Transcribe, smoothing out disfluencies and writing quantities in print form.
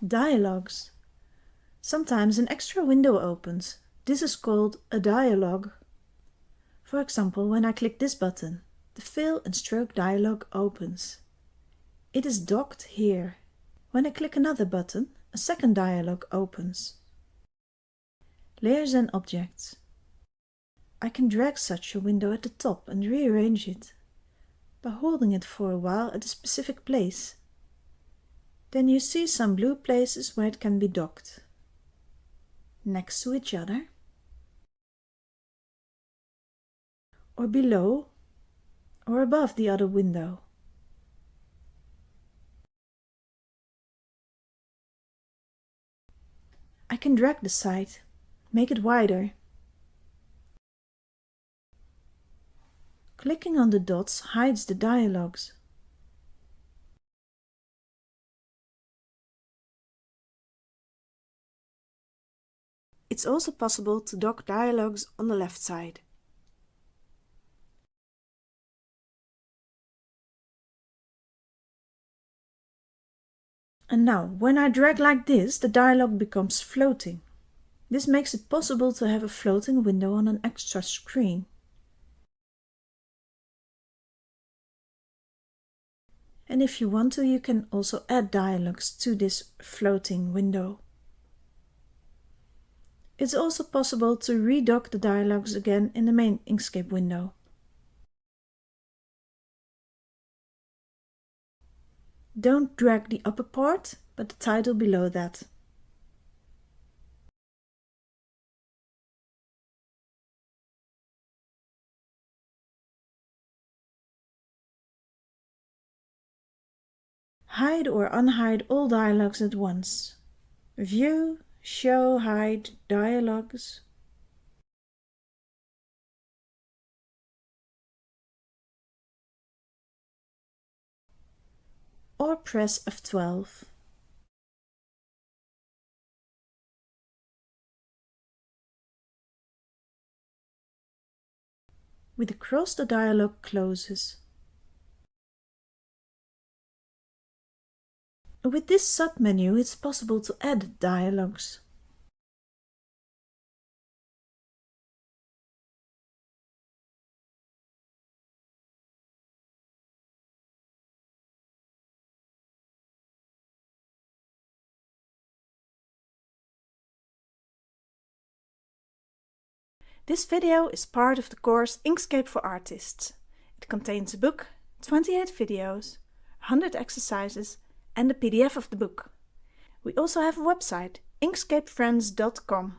Dialogs. Sometimes an extra window opens. This is called a dialog. For example, when I click this button, the Fill and Stroke dialog opens. It is docked here. When I click another button, a second dialog opens. Layers and objects. I can drag such a window at the top and rearrange it by holding it for a while at a specific place. Then you see some blue places where it can be docked, next to each other, or below, or above the other window. I can drag the side, make it wider. Clicking on the dots hides the dialogs. It's also possible to dock dialogs on the left side. And now, when I drag like this, the dialog becomes floating. This makes it possible to have a floating window on an extra screen. And if you want to, you can also add dialogs to this floating window. It's also possible to redock the dialogs again in the main Inkscape window. Don't drag the upper part, but the title below that. Hide or unhide all dialogs at once. View, show, hide dialogs. Or press F12. With a cross, the dialog closes. With this submenu, it's possible to add dialogs. This video is part of the course Inkscape for Artists. It contains a book, 28 videos, 100 exercises and a PDF of the book. We also have a website, inkscapefriends.com.